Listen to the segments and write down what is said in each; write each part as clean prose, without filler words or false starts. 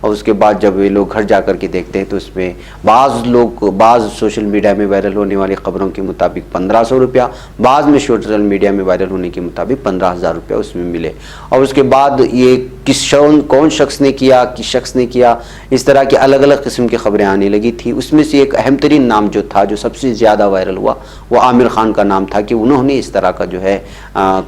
اور اس کے بعد جب یہ لوگ گھر جا کر کے دیکھتے ہیں تو اس میں بعض سوشل میڈیا میں وائرل ہونے والی خبروں کے مطابق 1500 روپیہ، بعض میں سوشل میڈیا میں وائرل ہونے کے مطابق 15,000 روپیہ اس میں ملے۔ اور اس کے بعد یہ کون شخص نے کیا، کس شخص نے کیا، اس طرح کی الگ الگ قسم کی خبریں آنے لگی تھی۔ اس میں سے ایک اہم ترین نام جو تھا، جو سب سے زیادہ وائرل ہوا، وہ عامر خان کا نام تھا کہ انہوں نے اس طرح کا جو ہے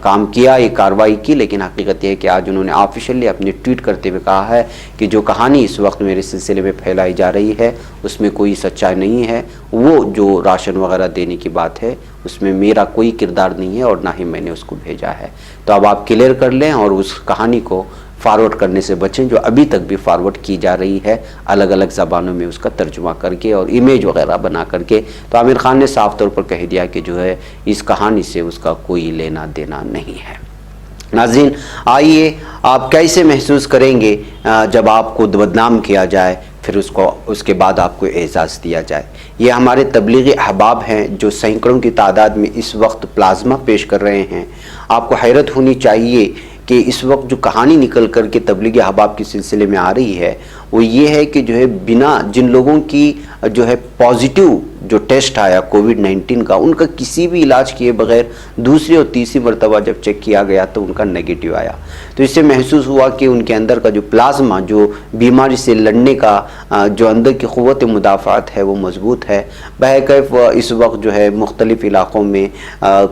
کام کیا، یہ کارروائی کی۔ لیکن حقیقت یہ ہے کہ آج انہوں نے آفیشلی اپنے ٹویٹ کرتے ہوئے کہا ہے کہ جو کہانی اس وقت میرے سلسلے میں پھیلائی جا رہی ہے اس میں کوئی سچائی نہیں ہے، وہ جو راشن وغیرہ دینے کی بات ہے اس میں میرا کوئی کردار نہیں ہے اور نہ ہی میں نے اس کو بھیجا ہے۔ تو اب آپ کلیئر کر لیں اور اس کہانی کو فارورڈ کرنے سے بچیں جو ابھی تک بھی فارورڈ کی جا رہی ہے الگ الگ زبانوں میں اس کا ترجمہ کر کے اور امیج وغیرہ بنا کر کے۔ تو عامر خان نے صاف طور پر کہہ دیا کہ جو ہے اس کہانی سے اس کا کوئی لینا دینا نہیں ہے۔ ناظرین، آئیے آپ کیسے محسوس کریں گے جب آپ کو بدنام کیا جائے پھر اس کے بعد آپ کو اعزاز دیا جائے۔ یہ ہمارے تبلیغی احباب ہیں جو سینکڑوں کی تعداد میں اس وقت پلازمہ پیش کر رہے ہیں۔ آپ کو حیرت ہونی چاہیے کہ اس وقت جو کہانی نکل کر کے تبلیغی احباب کے سلسلے میں آ رہی ہے وہ یہ ہے کہ جو ہے جن لوگوں کی جو ہے پازیٹیو جو ٹیسٹ آیا کووڈ-19 کا، ان کا کسی بھی علاج کیے بغیر دوسری اور تیسری مرتبہ جب چیک کیا گیا تو ان کا نیگیٹو آیا۔ تو اس سے محسوس ہوا کہ ان کے اندر کا جو پلازمہ، جو بیماری سے لڑنے کا جو اندر کی قوت مدافعت ہے وہ مضبوط ہے۔ بہرکیف اس وقت جو ہے مختلف علاقوں میں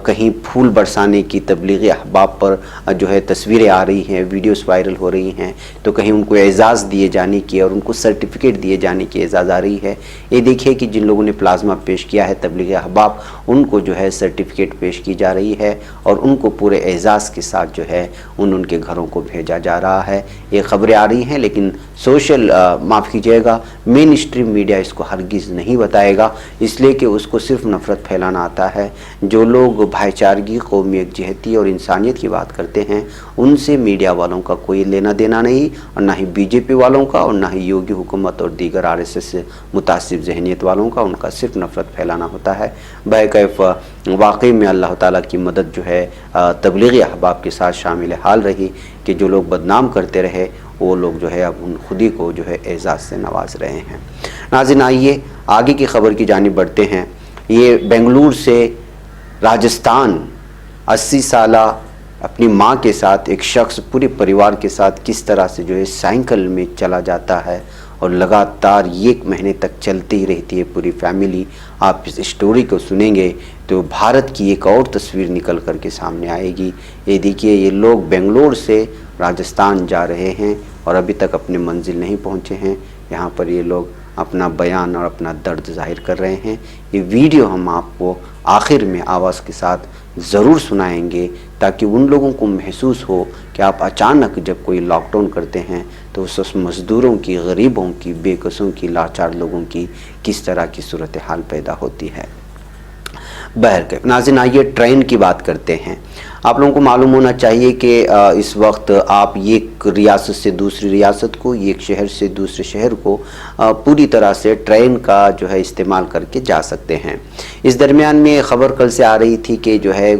کہیں پھول برسانے کی تبلیغی احباب پر جو ہے تصویریں آ رہی ہیں، ویڈیوز وائرل ہو رہی ہیں، تو کہیں ان کو اعزاز دیے جانے کی اور ان کو سرٹیفکیٹ دیے جانے کی اعزاز آ رہی ہے۔ یہ دیکھیے کہ جن لوگوں نے پلازمہ پیش کیا ہے تبلیغی احباب، ان کو جو ہے سرٹیفکیٹ پیش کی جا رہی ہے اور ان کو پورے اعزاز کے ساتھ جو ہے ان کے گھروں کو بھیجا جا رہا ہے۔ یہ خبریں آ رہی ہیں لیکن معاف کیجیے گا، مین اسٹریم میڈیا اس کو ہرگز نہیں بتائے گا، اس لیے کہ اس کو صرف نفرت پھیلانا آتا ہے۔ جو لوگ بھائی چارگی، قومی یکجہتی اور انسانیت کی بات کرتے ہیں ان سے میڈیا والوں کا کوئی لینا دینا نہیں، اور نہ ہی بی جے پی والوں کا اور نہ ہی یوگی حکومت اور دیگر RSS سے متعصب ذہنیت والوں کا۔ ان کا صرف نفرت پھیلانا ہوتا ہے۔ بہرکیف واقعی میں اللہ تعالیٰ کی مدد جو ہے تبلیغی احباب کے ساتھ شامل حال رہی کہ جو لوگ بدنام کرتے رہے وہ لوگ جو ہے اب ان خودی کو جو ہے اعزاز سے نواز رہے ہیں۔ ناظرین، آئیے آگے کی خبر کی جانب بڑھتے ہیں۔ یہ بنگلور سے راجستھان 80 سالہ اپنی ماں کے ساتھ ایک شخص پورے پریوار کے ساتھ کس طرح سے جو ہے سائیکل میں چلا جاتا ہے اور لگاتار 1 مہینے تک چلتی ہی رہتی ہے پوری فیملی۔ آپ اس اسٹوری کو سنیں گے تو بھارت کی ایک اور تصویر نکل کر کے سامنے آئے گی۔ یہ دیکھیے، یہ لوگ بنگلور سے راجستھان جا رہے ہیں اور ابھی تک اپنے منزل نہیں پہنچے ہیں۔ یہاں پر یہ لوگ اپنا بیان اور اپنا درد ظاہر کر رہے ہیں۔ یہ ویڈیو ہم آپ کو آخر میں آواز کے ساتھ ضرور سنائیں گے تاکہ ان لوگوں کو محسوس ہو کہ آپ اچانک جب کوئی لاک ڈاؤن کرتے ہیں تو اس مزدوروں کی، غریبوں کی، بے کسوں کی، لاچار لوگوں کی کس طرح کی صورتحال پیدا ہوتی ہے۔ بہرکیف ناظرین، آئیے ٹرین کی بات کرتے ہیں۔ آپ لوگوں کو معلوم ہونا چاہیے کہ اس وقت آپ ایک ریاست سے دوسری ریاست کو، ایک شہر سے دوسرے شہر کو پوری طرح سے ٹرین کا جو ہے استعمال کر کے جا سکتے ہیں۔ اس درمیان میں خبر کل سے آ رہی تھی کہ جو ہے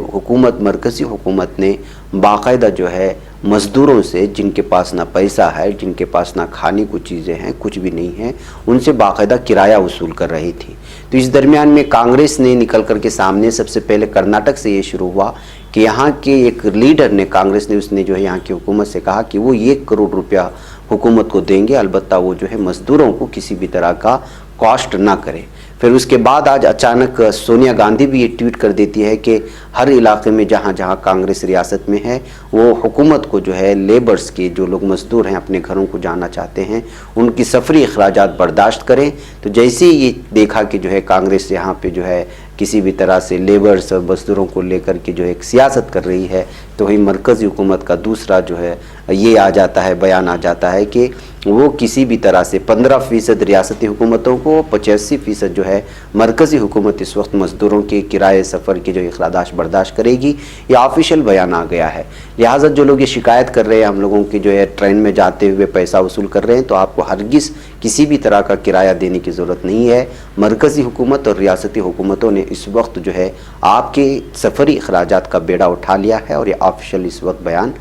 مرکزی حکومت نے باقاعدہ جو ہے مزدوروں سے، جن کے پاس نہ پیسہ ہے، جن کے پاس نہ کھانے کو چیزیں ہیں، کچھ بھی نہیں ہے، ان سے باقاعدہ کرایہ وصول کر رہی تھی۔ تو اس درمیان میں کانگریس نے نکل کر کے سامنے، سب سے پہلے کرناٹک سے یہ شروع ہوا کہ یہاں کے ایک لیڈر نے، کانگریس نے، اس نے جو ہے یہاں کی حکومت سے کہا کہ وہ 1 کروڑ روپیہ حکومت کو دیں گے، البتہ وہ جو ہے مزدوروں کو کسی بھی طرح کا کاسٹ نہ کرے۔ پھر اس کے بعد آج اچانک سونیا گاندھی بھی یہ ٹویٹ کر دیتی ہے کہ ہر علاقے میں جہاں جہاں کانگریس ریاست میں ہے وہ حکومت کو جو ہے لیبرز کے، جو لوگ مزدور ہیں اپنے گھروں کو جانا چاہتے ہیں، ان کی سفری اخراجات برداشت کریں۔ تو جیسے ہی یہ دیکھا کہ جو ہے کانگریس یہاں پہ جو ہے کسی بھی طرح سے لیبرز اور مزدوروں کو لے کر کے جو ایک سیاست کر رہی ہے، تو وہی مرکزی حکومت کا دوسرا جو ہے یہ آ جاتا ہے، بیان آ جاتا ہے کہ وہ کسی بھی طرح سے 15% ریاستی حکومتوں کو، 85% جو ہے مرکزی حکومت اس وقت مزدوروں کے کرائے سفر کی جو اخراجات برداشت کرے گی۔ یہ آفیشیل بیان آ گیا ہے۔ لہٰذا جو لوگ یہ شکایت کر رہے ہیں ہم لوگوں کی جو ہے ٹرین میں جاتے ہوئے پیسہ وصول کر رہے ہیں، تو آپ کو ہرگز کسی بھی طرح کا کرایہ دینے کی ضرورت نہیں ہے۔ مرکزی حکومت اور ریاستی حکومتوں نے اس وقت جو ہے آپ کے سفری اخراجات کا بیڑا اٹھا لیا ہے اور یہ آفیشیل اس وقت بیان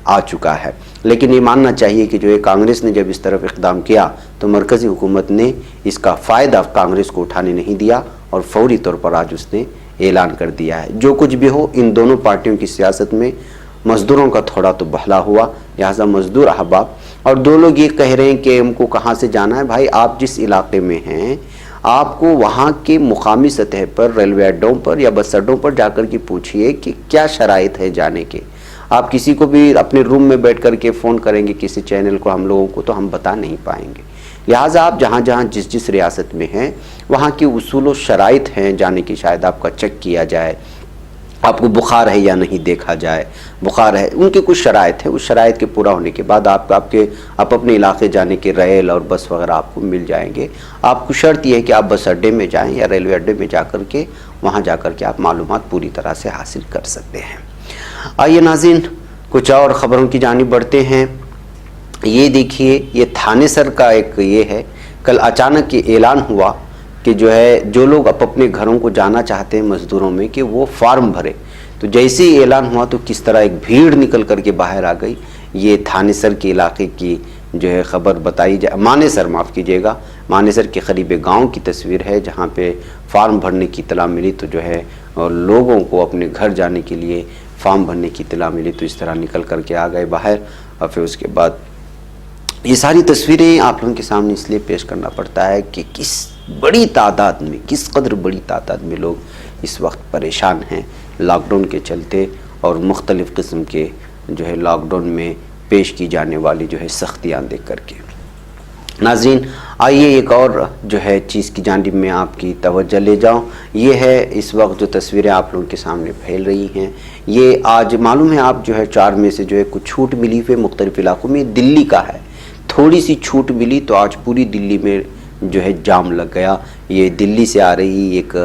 آ چکا ہے۔ لیکن یہ ماننا چاہیے کہ جو ہے کانگریس نے جب اس طرف اقدام کیا تو مرکزی حکومت نے اس کا فائدہ کانگریس کو اٹھانے نہیں دیا اور فوری طور پر آج اس نے اعلان کر دیا ہے۔ جو کچھ بھی ہو، ان دونوں پارٹیوں کی سیاست میں مزدوروں کا تھوڑا تو بھلا ہوا، لہٰذا مزدور احباب، اور دو لوگ یہ کہہ رہے ہیں کہ ہم کو کہاں سے جانا ہے۔ بھائی آپ جس علاقے میں ہیں، آپ کو وہاں کے مقامی سطح پر ریلوے اڈوں پر یا بس اڈوں پر جا کر کے پوچھئے کہ کیا شرائط ہے جانے کے۔ آپ کسی کو بھی اپنے روم میں بیٹھ کر کے فون کریں گے کسی چینل کو، ہم لوگوں کو، تو ہم بتا نہیں پائیں گے۔ لہٰذا آپ جہاں جہاں جس ریاست میں ہیں وہاں کی اصول و شرائط ہیں جانے کی، شاید آپ کا چیک کیا جائے، آپ کو بخار ہے یا نہیں دیکھا جائے، بخار ہے، ان کے کچھ شرائط ہیں، اس شرائط کے پورا ہونے کے بعد آپ اپنے علاقے جانے کے ریل اور بس وغیرہ آپ کو مل جائیں گے۔ آپ کو شرط یہ ہے کہ آپ بس اڈے میں جائیں یا ریلوے اڈے میں جا کر کے وہاں جا کر کے آپ معلومات پوری طرح سے حاصل کر سکتے ہیں۔ آئیے ناظرین کچھ اور خبروں کی جانب بڑھتے ہیں۔ یہ دیکھیے، یہ تھانے سر کا ایک یہ ہے، کل اچانک یہ اعلان ہوا کہ جو ہے جو لوگ اپنے گھروں کو جانا چاہتے ہیں مزدوروں میں کہ وہ فارم بھرے، تو جیسے ہی اعلان ہوا تو کس طرح ایک بھیڑ نکل کر کے باہر آ گئی۔ یہ تھانے سر کے علاقے کی جو ہے خبر بتائی جائے، مانیسر معاف کیجیے گا، مانیسر کے قریب گاؤں کی تصویر ہے جہاں پہ فارم بھرنے کی اطلاع ملی تو جو ہے لوگوں کو اپنے گھر جانے کے لیے فارم بھرنے کی اطلاع ملی تو اس طرح نکل کر کے آ گئے باہر۔ اور پھر اس کے بعد یہ ساری تصویریں آپ لوگوں کے سامنے اس لیے پیش کرنا پڑتا ہے کہ کس بڑی تعداد میں، کس قدر بڑی تعداد میں لوگ اس وقت پریشان ہیں لاک ڈاؤن کے چلتے اور مختلف قسم کے جو ہے لاک ڈاؤن میں پیش کی جانے والی جو ہے سختیاں دیکھ کر کے۔ ناظرین آئیے ایک اور جو ہے چیز کی جانب میں آپ کی توجہ لے جاؤں۔ یہ ہے اس وقت جو تصویریں آپ لوگوں کے سامنے پھیل رہی ہیں، یہ آج معلوم ہے آپ جو ہے 4 میں سے جو ہے کچھ چھوٹ ملی ہے مختلف علاقوں میں، دلی کا ہے، تھوڑی سی چھوٹ ملی تو آج پوری دلی میں جو ہے جام لگ گیا۔ یہ دلی سے آ رہی ایک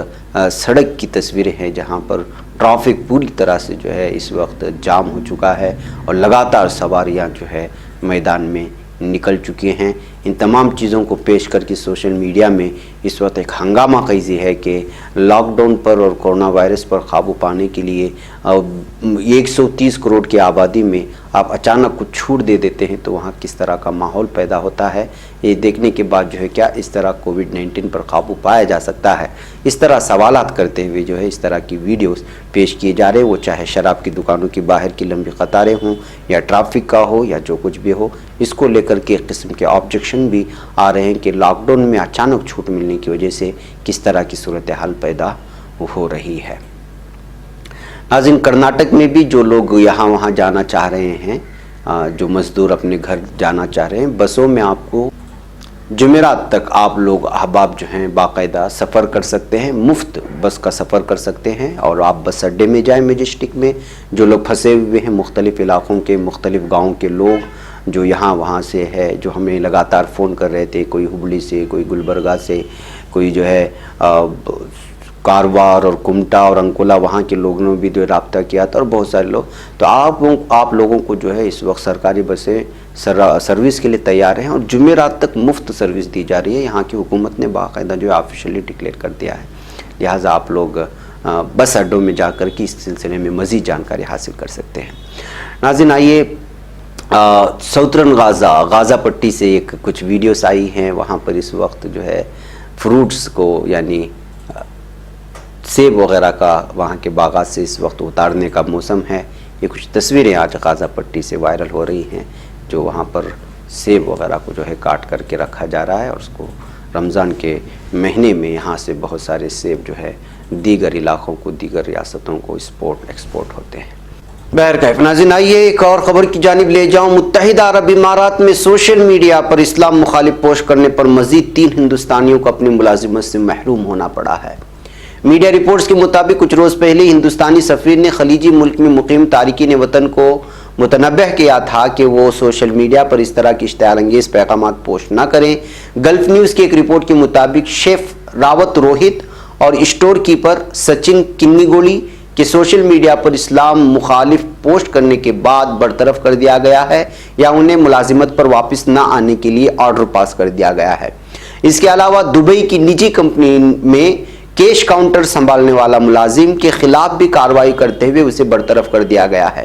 سڑک کی تصویریں ہیں جہاں پر ٹرافک پوری طرح سے جو ہے اس وقت جام ہو چکا ہے اور لگاتار سواریاں جو ہے میدان میں نکل چکی ہیں۔ ان تمام چیزوں کو پیش کر کے سوشل میڈیا میں اس وقت ایک ہنگامہ خیزی ہے کہ لاک ڈاؤن پر اور کورونا وائرس پر قابو پانے کے لیے 130 کروڑ کی آبادی میں آپ اچانک کچھ چھوٹ دے دیتے ہیں تو وہاں کس طرح کا ماحول پیدا ہوتا ہے۔ یہ دیکھنے کے بعد جو ہے کیا اس طرح کووڈ-19 پر قابو پایا جا سکتا ہے، اس طرح سوالات کرتے ہوئے جو ہے اس طرح کی ویڈیوز پیش کیے جا رہے ہیں، وہ چاہے شراب کی دکانوں کی باہر کی لمبی قطاریں ہوں یا ٹرافک کا ہو یا جو کچھ بھی ہو، اس کو لے کر کے ایک قسم کے آبجیکشن بھی آ رہے ہیں کہ لاک ڈاؤن میں اچانک چھوٹ ملنے کی وجہ سے کس طرح کی صورتحال پیدا ہو رہی ہے۔ ناظرین کرناٹک میں بھی جو لوگ یہاں وہاں جانا چاہ رہے ہیں، جو مزدور اپنے گھر جانا چاہ رہے ہیں، بسوں میں آپ کو جمعرات تک آپ لوگ احباب جو ہیں باقاعدہ سفر کر سکتے ہیں، مفت بس کا سفر کر سکتے ہیں اور آپ بس اڈے میں جائیں میجسٹک میں۔ جو لوگ پھنسے ہوئے ہیں مختلف علاقوں کے، مختلف گاؤں کے لوگ جو یہاں وہاں سے ہے، جو ہمیں لگاتار فون کر رہے تھے، کوئی ہبلی سے، کوئی گلبرگہ سے، کوئی جو ہے کاروار اور کمٹا اور انکولا، وہاں کے لوگوں نے بھی جو رابطہ کیا تھا اور بہت سارے لوگ، تو آپ لوگوں کو جو ہے اس وقت سرکاری بسیں سروس کے لیے تیار ہیں اور جمعرات تک مفت سروس دی جا رہی ہے۔ یہاں کی حکومت نے باقاعدہ جو ہے آفیشیلی ڈکلیئر کر دیا ہے، لہٰذا آپ لوگ بس اڈوں میں جا کر کے اس سلسلے میں مزید جانکاری حاصل کر سکتے ہیں۔ ناظرین آئیے ساؤترن غازہ پٹی سے ایک کچھ ویڈیوز آئی ہیں، وہاں پر اس وقت جو ہے فروٹس کو یعنی سیب وغیرہ کا وہاں کے باغات سے اس وقت اتارنے کا موسم ہے۔ یہ کچھ تصویریں آج غازہ پٹی سے وائرل ہو رہی ہیں، جو وہاں پر سیب وغیرہ کو جو ہے کاٹ کر کے رکھا جا رہا ہے اور اس کو رمضان کے مہینے میں یہاں سے بہت سارے سیب جو ہے دیگر علاقوں کو، دیگر ریاستوں کو ایکسپورٹ ہوتے ہیں۔ بہرکیف ناظرین آئیے ایک اور خبر کی جانب لے جاؤں۔ متحدہ عرب امارات میں سوشل میڈیا پر اسلام مخالف پوسٹ کرنے پر مزید 3 ہندوستانیوں کو اپنی ملازمت سے محروم ہونا پڑا ہے۔ میڈیا رپورٹس کے مطابق کچھ روز پہلے ہندوستانی سفیر نے خلیجی ملک میں مقیم تارکین وطن کو متنبہ کیا تھا کہ وہ سوشل میڈیا پر اس طرح کی اشتعال انگیز پیغامات پوسٹ نہ کریں۔ گلف نیوز کی ایک رپورٹ کے مطابق شیف راوت روہت اور اسٹور کیپر سچن کنیگولی کہ سوشل میڈیا پر اسلام مخالف پوسٹ کرنے کے بعد برطرف کر دیا گیا ہے یا انہیں ملازمت پر واپس نہ آنے کے لیے آرڈر پاس کر دیا گیا ہے۔ اس کے علاوہ دبئی کی نجی کمپنی میں کیش کاؤنٹر سنبھالنے والا ملازم کے خلاف بھی کارروائی کرتے ہوئے اسے برطرف کر دیا گیا ہے۔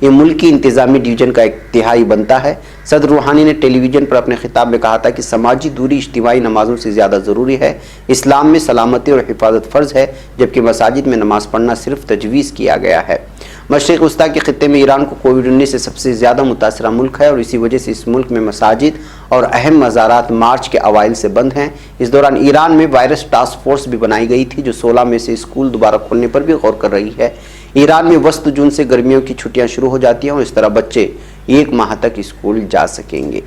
یہ ملکی انتظامی ڈویژن کا ایک تہائی بنتا ہے۔ صدر روحانی نے ٹیلی ویژن پر اپنے خطاب میں کہا تھا کہ سماجی دوری اجتماعی نمازوں سے زیادہ ضروری ہے۔ اسلام میں سلامتی اور حفاظت فرض ہے، جبکہ مساجد میں نماز پڑھنا صرف تجویز کیا گیا ہے۔ مشرق وسطیٰ کے خطے میں ایران کو کووڈ-19 سے سب سے زیادہ متاثرہ ملک ہے اور اسی وجہ سے اس ملک میں مساجد اور اہم مزارات مارچ کے اوائل سے بند ہیں۔ اس دوران ایران میں وائرس ٹاسک فورس بھی بنائی گئی تھی جو 16 میں سے اسکول دوبارہ کھولنے پر بھی غور کر رہی ہے۔ ایران میں وسط جون سے گرمیوں کی چھٹیاں شروع ہو جاتی ہیں اور اس طرح بچے 1 ماہ تک اسکول جا سکیں گے۔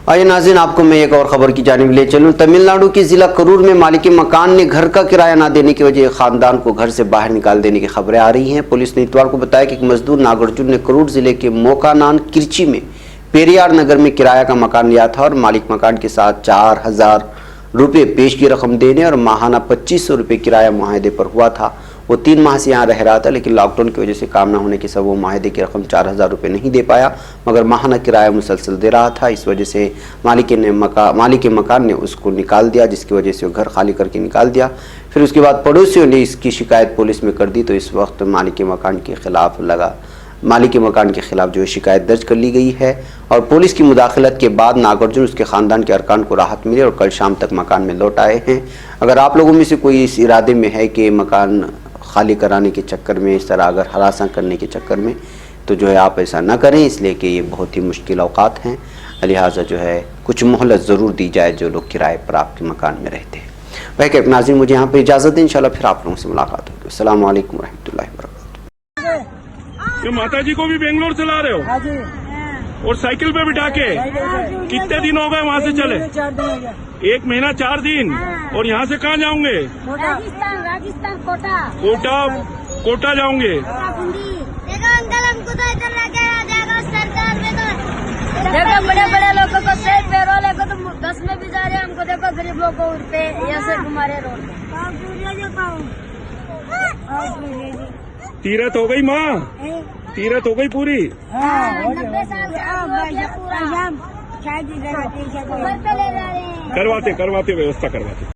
آئیے ناظرین، آپ کو میں ایک اور خبر کی جانب لے چلوں۔ تمل ناڈو کے ضلع کرور میں مالک مکان نے گھر کا کرایہ نہ دینے کی وجہ ایک خاندان کو گھر سے باہر نکال دینے کی خبریں آ رہی ہیں۔ پولیس نے اتوار کو بتایا کہ ایک مزدور ناگرجن نے کرور ضلع کے موکانان کرچی میں پیریار نگر میں کرایہ کا مکان لیا تھا اور مالک مکان کے ساتھ 4000 روپے پیش کی رقم دینے اور ماہانہ 2500 روپے کرایہ معاہدے پر ہوا تھا۔ وہ 3 ماہ سے یہاں رہ رہا تھا، لیکن لاک ڈاؤن کی وجہ سے کام نہ ہونے کے سبب وہ معاہدے کی رقم 4000 روپے نہیں دے پایا، مگر ماہانہ کرایہ مسلسل دے رہا تھا۔ اس وجہ سے مالک مکان نے اس کو نکال دیا، جس کی وجہ سے وہ گھر خالی کر کے نکال دیا۔ پھر اس کے بعد پڑوسیوں نے اس کی شکایت پولیس میں کر دی تو اس وقت مالک مکان کے خلاف جو ہے شکایت درج کر لی گئی ہے اور پولیس کی مداخلت کے بعد ناگرجن اس کے خاندان کے ارکان کو راحت ملی اور کل شام تک مکان میں لوٹ آئے ہیں۔ اگر آپ لوگوں میں سے کوئی اس ارادے میں ہے کہ مکان خالی کرانے کے چکر میں اس طرح اگر ہراساں کرنے کے چکر میں، تو جو ہے آپ ایسا نہ کریں، اس لیے کہ یہ بہت ہی مشکل اوقات ہیں، لہٰذا جو ہے کچھ مہلت ضرور دی جائے جو لوگ کرائے پر آپ کے مکان میں رہتے ہیں۔ بھائی ناظرین، مجھے یہاں پہ اجازت دیں، انشاءاللہ پھر آپ لوگوں سے ملاقات ہوگی۔ السلام علیکم ورحمۃ اللہ وبرکاتہ۔ یہ ماتا جی کو بھی بنگلور سے لا رہے ہو اور سائیکل پہ بٹھا کے؟ کتنے دن ہو گئے وہاں سے چلے؟ 1 مہینہ 4 دن۔ اور یہاں سے کہاں جاؤں گے؟ راجستھان کوٹا جاؤں گے؟ دیکھو بڑے بڑے لوگوں کو صرف پیرولے کو تو 10 میں بھی جا رہے ہیں، ہم کو دیکھو غریب لوگ کو اٹھتے یہاں سے ہمارے روڈ تیرت ہو گئی ماں، تیرت ہو گئی پوری؟ 90 سال کا پورا کرواتے ویوستھا کرواتے۔